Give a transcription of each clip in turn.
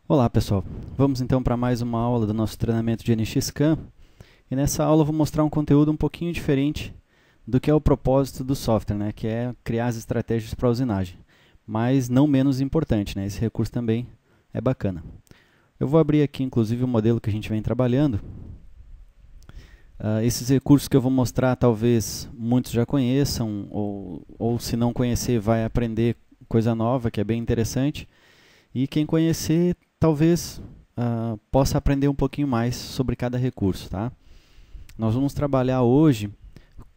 Olá pessoal, vamos então para mais uma aula do nosso treinamento de NX-Scan e nessa aula eu vou mostrar um conteúdo um pouquinho diferente do que é o propósito do software, né, que é criar as estratégias para usinagem, mas não menos importante, né, esse recurso também é bacana. Eu vou abrir aqui inclusive o modelo que a gente vem trabalhando. Esses recursos que eu vou mostrar talvez muitos já conheçam ou se não conhecer vai aprender coisa nova que é bem interessante. E quem conhecer, talvez possa aprender um pouquinho mais sobre cada recurso. Tá? Nós vamos trabalhar hoje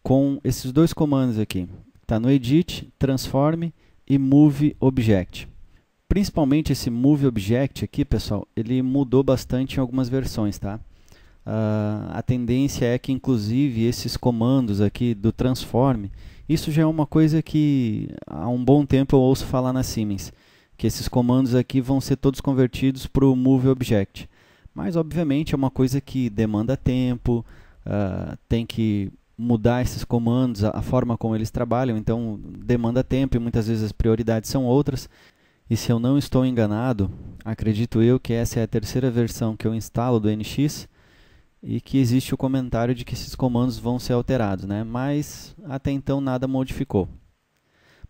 com esses dois comandos aqui. Está no Edit, Transform e Move Object. Principalmente esse Move Object aqui, pessoal, ele mudou bastante em algumas versões. Tá? A tendência é que, inclusive, esses comandos aqui do Transform, isso já é uma coisa que há um bom tempo eu ouço falar na Siemens, que esses comandos aqui vão ser todos convertidos para o Move Object. Mas, obviamente, é uma coisa que demanda tempo, tem que mudar esses comandos, a forma como eles trabalham, então demanda tempo e muitas vezes as prioridades são outras. E se eu não estou enganado, acredito eu que essa é a terceira versão que eu instalo do NX e que existe o comentário de que esses comandos vão ser alterados, né? Mas até então nada modificou.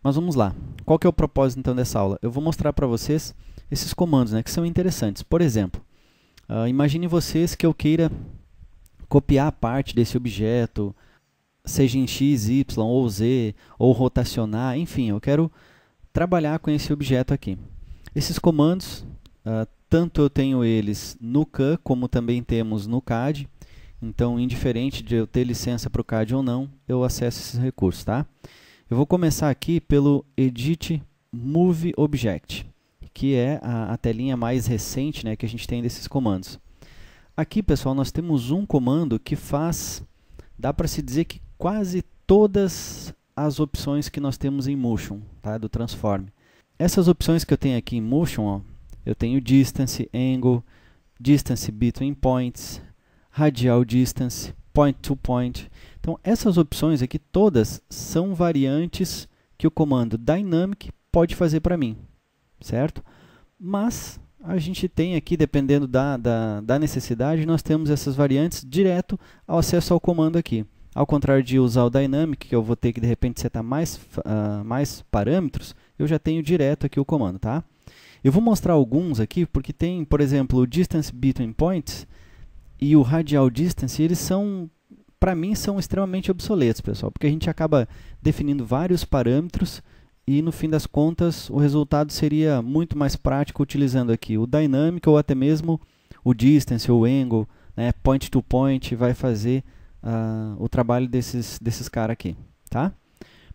Mas vamos lá. Qual que é o propósito então dessa aula? Eu vou mostrar para vocês esses comandos, né, que são interessantes. Por exemplo, imagine vocês que eu queira copiar parte desse objeto, seja em X, Y ou Z, ou rotacionar, enfim, eu quero trabalhar com esse objeto aqui. Esses comandos, tanto eu tenho eles no CAM, como também temos no CAD. Então, indiferente de eu ter licença para o CAD ou não, eu acesso esses recursos, tá? Eu vou começar aqui pelo Edit Move Object, que é a telinha mais recente, né, que a gente tem desses comandos. Aqui, pessoal, nós temos um comando que faz, dá para se dizer que quase todas as opções que nós temos em Motion, tá, do Transform. Essas opções que eu tenho aqui em Motion, ó, eu tenho Distance, Angle, Distance Between Points, Radial Distance, Point to Point. Então, essas opções aqui todas são variantes que o comando Dynamic pode fazer para mim, certo? Mas a gente tem aqui, dependendo da necessidade, nós temos essas variantes direto ao acesso ao comando aqui. Ao contrário de usar o Dynamic, que eu vou ter que de repente setar mais parâmetros, eu já tenho direto aqui o comando, tá? Eu vou mostrar alguns aqui, porque tem, por exemplo, o Distance Between Points e o Radial Distance, eles são, para mim, são extremamente obsoletos, pessoal, porque a gente acaba definindo vários parâmetros e, no fim das contas, o resultado seria muito mais prático utilizando aqui o Dynamic ou até mesmo o Distance ou o Angle, né? Point to Point vai fazer o trabalho desses caras aqui, tá?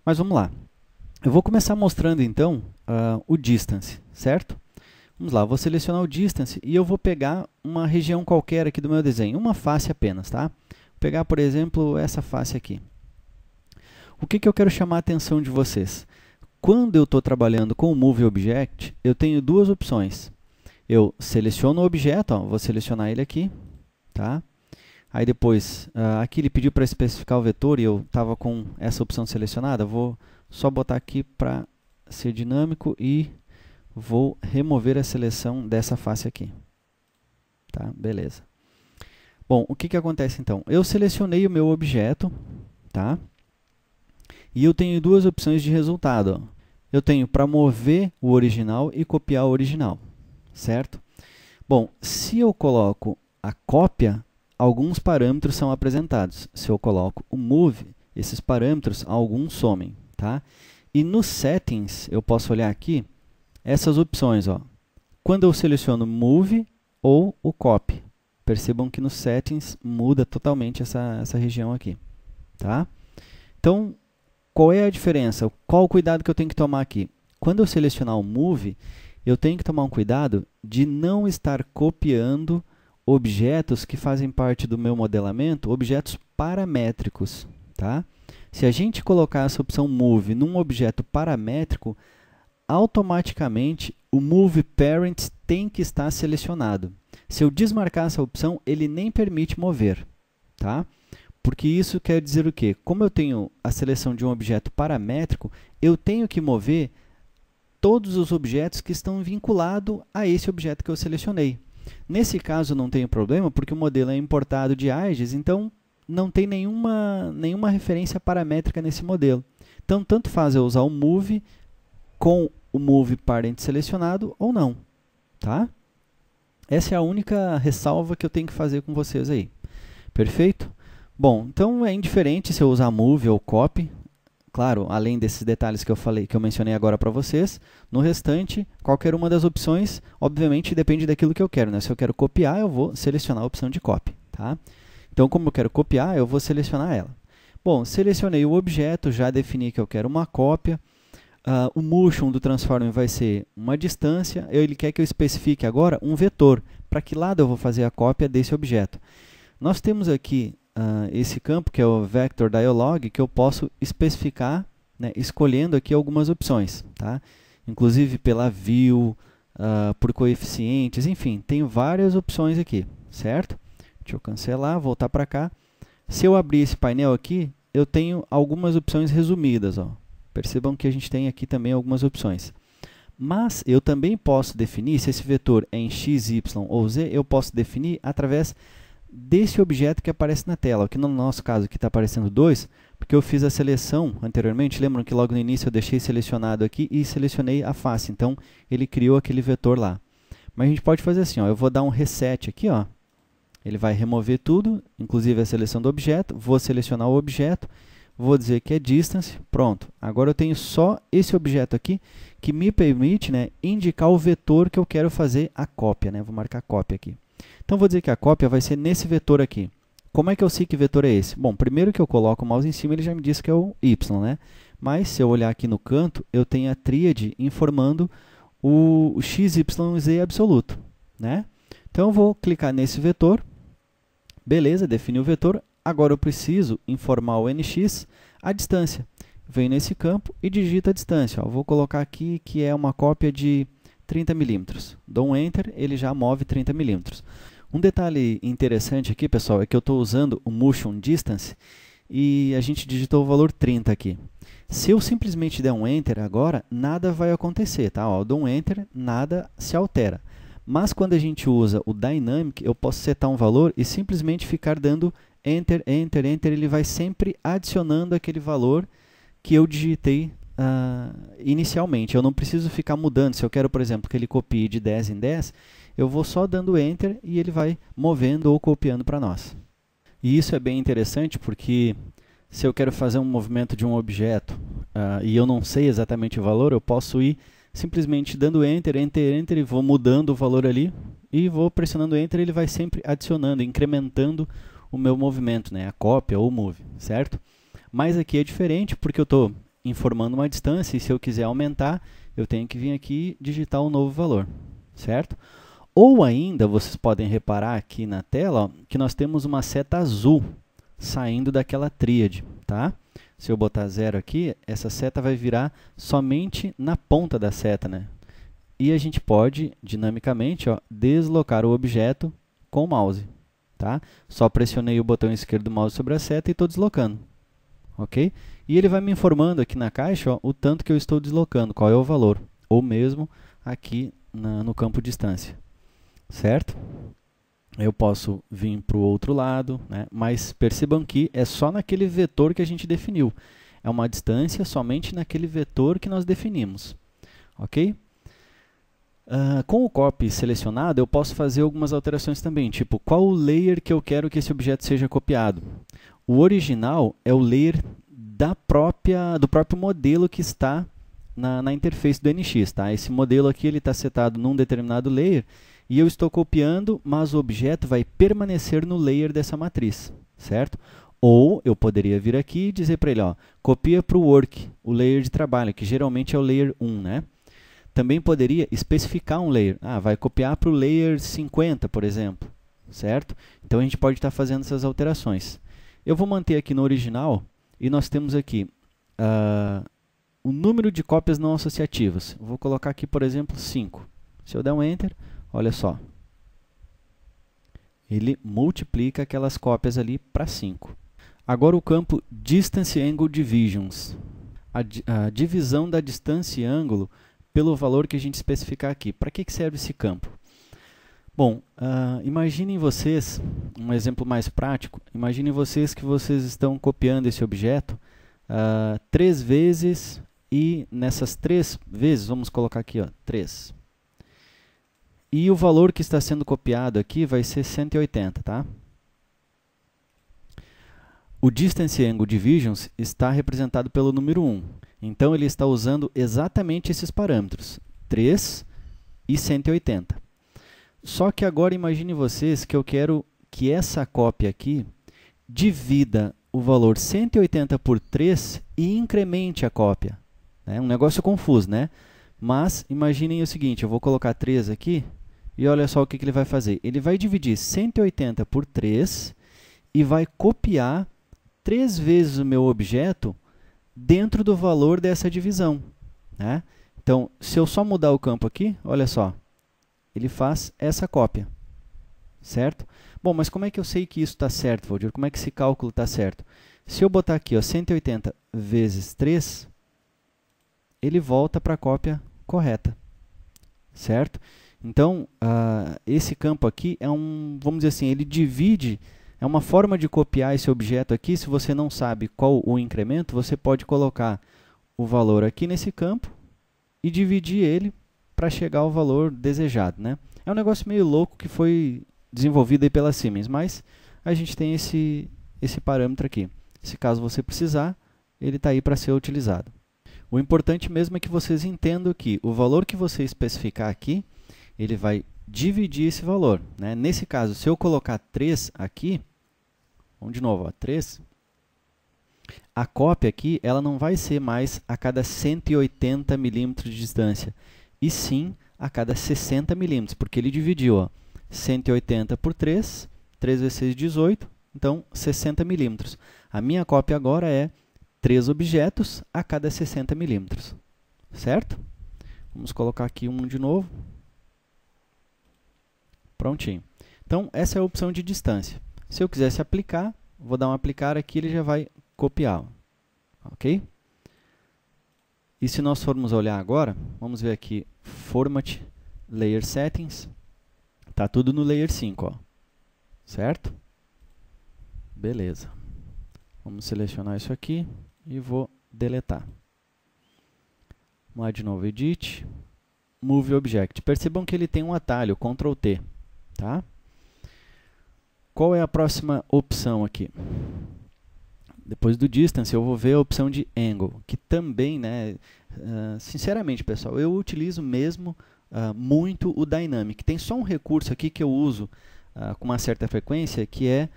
Mas vamos lá. Eu vou começar mostrando, então, o Distance, certo? Vamos lá, vou selecionar o Distance e eu vou pegar uma região qualquer aqui do meu desenho, uma face apenas, tá? Vou pegar, por exemplo, essa face aqui. O que eu quero chamar a atenção de vocês? Quando eu estou trabalhando com o Move Object, eu tenho duas opções. Eu seleciono o objeto, ó, vou selecionar ele aqui, tá? Aí depois, aqui ele pediu para especificar o vetor e eu estava com essa opção selecionada. Vou só botar aqui para ser dinâmico e vou remover a seleção dessa face aqui. Tá? Beleza. Bom, o que acontece então? Eu selecionei o meu objeto, tá? E eu tenho duas opções de resultado. Ó. Eu tenho para mover o original e copiar o original, certo? Bom, se eu coloco a cópia, alguns parâmetros são apresentados. Se eu coloco o Move, esses parâmetros, alguns somem. Tá? E nos Settings, eu posso olhar aqui, essas opções. Ó. Quando eu seleciono Move ou o Copy, percebam que nos Settings muda totalmente essa região aqui. Tá? Então, qual é a diferença? Qual o cuidado que eu tenho que tomar aqui? Quando eu selecionar o Move, eu tenho que tomar um cuidado de não estar copiando objetos que fazem parte do meu modelamento, objetos paramétricos. Tá? Se a gente colocar essa opção Move num objeto paramétrico, automaticamente o Move Parent tem que estar selecionado. Se eu desmarcar essa opção, ele nem permite mover. Tá? Porque isso quer dizer o quê? Como eu tenho a seleção de um objeto paramétrico, eu tenho que mover todos os objetos que estão vinculados a esse objeto que eu selecionei. Nesse caso não tem problema, porque o modelo é importado de AGES, então não tem nenhuma referência paramétrica nesse modelo. Então, tanto faz eu usar o move com o move parent selecionado ou não. Tá? Essa é a única ressalva que eu tenho que fazer com vocês aí. Perfeito? Bom, então é indiferente se eu usar move ou copy. Claro, além desses detalhes que eu falei, que eu mencionei agora para vocês, no restante, qualquer uma das opções, obviamente, depende daquilo que eu quero, né? Se eu quero copiar, eu vou selecionar a opção de copy, tá? Então, como eu quero copiar, eu vou selecionar ela. Bom, selecionei o objeto, já defini que eu quero uma cópia. O motion do transform vai ser uma distância. Ele quer que eu especifique agora um vetor. Para que lado eu vou fazer a cópia desse objeto? Nós temos aqui esse campo, que é o Vector Dialog, que eu posso especificar, né, escolhendo aqui algumas opções. Tá? Inclusive pela view, por coeficientes, enfim, tem várias opções aqui, certo? Deixa eu cancelar, voltar para cá. Se eu abrir esse painel aqui, eu tenho algumas opções resumidas. Ó. Percebam que a gente tem aqui também algumas opções. Mas eu também posso definir, se esse vetor é em x, y ou z, eu posso definir através desse objeto que aparece na tela. Aqui no nosso caso aqui está aparecendo 2, porque eu fiz a seleção anteriormente. Lembram que logo no início eu deixei selecionado aqui e selecionei a face. Então, ele criou aquele vetor lá. Mas a gente pode fazer assim, ó, eu vou dar um reset aqui, ó. Ele vai remover tudo, inclusive a seleção do objeto. Vou selecionar o objeto, vou dizer que é distance. Pronto. Agora eu tenho só esse objeto aqui que me permite, né, indicar o vetor que eu quero fazer a cópia. Né? Vou marcar cópia aqui. Então, vou dizer que a cópia vai ser nesse vetor aqui. Como é que eu sei que vetor é esse? Bom, primeiro que eu coloco o mouse em cima, ele já me diz que é o y, né? Mas, se eu olhar aqui no canto, eu tenho a tríade informando o x, y e z absoluto. Né? Então, eu vou clicar nesse vetor. Beleza, defini o vetor. Agora, eu preciso informar o nx, a distância. Venho nesse campo e digito a distância. Ó. Vou colocar aqui que é uma cópia de 30 milímetros. Dou um Enter, ele já move 30 milímetros. Um detalhe interessante aqui, pessoal, é que eu estou usando o Motion Distance e a gente digitou o valor 30 aqui. Se eu simplesmente der um Enter agora, nada vai acontecer. Tá? Ó, eu dou um Enter, nada se altera. Mas quando a gente usa o Dynamic, eu posso setar um valor e simplesmente ficar dando Enter, Enter, Enter. Ele vai sempre adicionando aquele valor que eu digitei inicialmente. Eu não preciso ficar mudando. Se eu quero, por exemplo, que ele copie de 10 em 10, eu vou só dando Enter e ele vai movendo ou copiando para nós. E isso é bem interessante porque se eu quero fazer um movimento de um objeto e eu não sei exatamente o valor, eu posso ir simplesmente dando Enter, Enter, Enter e vou mudando o valor ali e vou pressionando Enter, ele vai sempre adicionando, incrementando o meu movimento, né? A cópia ou o move, certo? Mas aqui é diferente porque eu estou informando uma distância e se eu quiser aumentar, eu tenho que vir aqui e digitar um novo valor, certo? Ou ainda, vocês podem reparar aqui na tela, ó, que nós temos uma seta azul saindo daquela tríade, tá? Se eu botar 0 aqui, essa seta vai virar somente na ponta da seta, né? E a gente pode, dinamicamente, ó, deslocar o objeto com o mouse, tá? Só pressionei o botão esquerdo do mouse sobre a seta e estou deslocando, ok? E ele vai me informando aqui na caixa, ó, o tanto que eu estou deslocando, qual é o valor, ou mesmo aqui no campo distância, certo? Eu posso vir para o outro lado, né? Mas percebam que é só naquele vetor que a gente definiu. É uma distância somente naquele vetor que nós definimos, ok? Com o copy selecionado, eu posso fazer algumas alterações também, tipo, qual o layer que eu quero que esse objeto seja copiado? O original é o layer do próprio modelo que está na interface do NX. Tá? Esse modelo aqui está setado num determinado layer e eu estou copiando, mas o objeto vai permanecer no layer dessa matriz, certo? Ou eu poderia vir aqui e dizer para ele, ó, copia para o work, o layer de trabalho, que geralmente é o layer 1, né? Também poderia especificar um layer. Vai copiar para o layer 50, por exemplo, certo? Então, a gente pode estar fazendo essas alterações. Eu vou manter aqui no original e nós temos aqui o número de cópias não associativas. Vou colocar aqui, por exemplo, 5. Se eu der um Enter, olha só. Ele multiplica aquelas cópias ali para 5. Agora o campo Distance Angle Divisions. A divisão da distância e ângulo pelo valor que a gente especificar aqui. Para que serve esse campo? Bom, imaginem vocês, um exemplo mais prático, imaginem vocês que vocês estão copiando esse objeto 3 vezes e nessas 3 vezes, vamos colocar aqui, ó, 3. E o valor que está sendo copiado aqui vai ser 180, tá? O Distance Angle Divisions está representado pelo número 1. Então, ele está usando exatamente esses parâmetros, 3 e 180. Só que agora imagine vocês que eu quero que essa cópia aqui divida o valor 180 por 3 e incremente a cópia. É um negócio confuso, né? Mas imaginem o seguinte, eu vou colocar 3 aqui e olha só o que ele vai fazer. Ele vai dividir 180 por 3 e vai copiar 3 vezes o meu objeto dentro do valor dessa divisão, né? Então, se eu só mudar o campo aqui, olha só, ele faz essa cópia, certo? Bom, mas como é que eu sei que isso está certo, Valdir? Como é que esse cálculo está certo? Se eu botar aqui, ó, 180 vezes 3, ele volta para a cópia correta, certo? Então, esse campo aqui é vamos dizer assim, ele divide, é uma forma de copiar esse objeto aqui. Se você não sabe qual o incremento, você pode colocar o valor aqui nesse campo e dividir ele para chegar ao valor desejado, né? É um negócio meio louco que foi desenvolvido aí pela Siemens, mas a gente tem esse parâmetro aqui. Se caso você precisar, ele está aí para ser utilizado. O importante mesmo é que vocês entendam que o valor que você especificar aqui, ele vai dividir esse valor, né? Nesse caso, se eu colocar 3 aqui, vamos de novo, ó, 3, a cópia aqui ela não vai ser mais a cada 180 milímetros de distância, e sim a cada 60 milímetros, porque ele dividiu, ó, 180 por 3, 3 vezes 6, 18, então 60 milímetros. A minha cópia agora é 3 objetos a cada 60 milímetros, certo? Vamos colocar aqui um de novo. Prontinho. Então, essa é a opção de distância. Se eu quisesse aplicar, vou dar um aplicar aqui, ele já vai copiar, ok? E se nós formos olhar agora, vamos ver aqui, Format, Layer Settings, está tudo no Layer 5, ó, certo? Beleza. Vamos selecionar isso aqui e vou deletar. Vamos lá de novo, Edit, Move Object. Percebam que ele tem um atalho, Ctrl T, tá? Qual é a próxima opção aqui? Depois do Distance, eu vou ver a opção de Angle, que também, né, sinceramente, pessoal, eu utilizo mesmo muito o Dynamic. Tem só um recurso aqui que eu uso com uma certa frequência, que é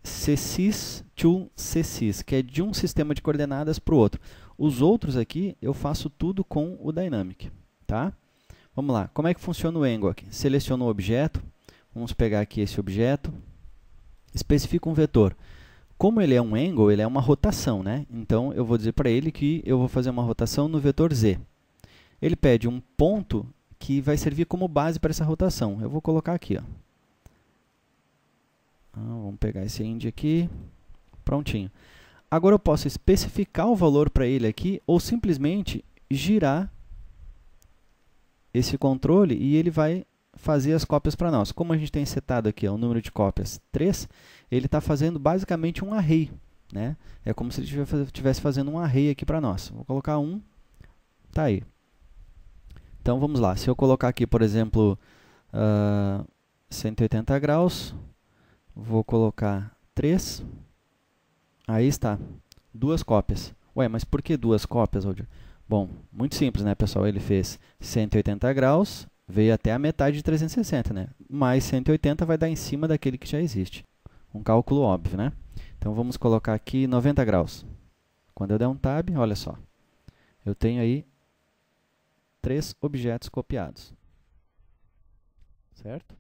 CSys to CSys, que é de um sistema de coordenadas para o outro. Os outros aqui, eu faço tudo com o Dynamic, tá? Vamos lá, como é que funciona o Angle aqui? Seleciono o objeto, vamos pegar aqui esse objeto, especifico um vetor. Como ele é um angle, ele é uma rotação, né? Então, eu vou dizer para ele que eu vou fazer uma rotação no vetor z. Ele pede um ponto que vai servir como base para essa rotação. Eu vou colocar aqui, ó. Vamos pegar esse end aqui. Prontinho. Agora, eu posso especificar o valor para ele aqui ou simplesmente girar esse controle e ele vai fazer as cópias para nós. Como a gente tem setado aqui o número de cópias 3, ele está fazendo basicamente um array, né? É como se ele estivesse fazendo um array aqui para nós. Vou colocar 1, tá aí. Então, vamos lá. Se eu colocar aqui, por exemplo, 180 graus, vou colocar 3, aí está, 2 cópias. Ué, mas por que 2 cópias, Valdir? Bom, muito simples, né, pessoal? Ele fez 180 graus, veio até a metade de 360, né? Mais 180 vai dar em cima daquele que já existe. Um cálculo óbvio, né? Então, vamos colocar aqui 90 graus. Quando eu der um Tab, olha só, eu tenho aí 3 objetos copiados, certo?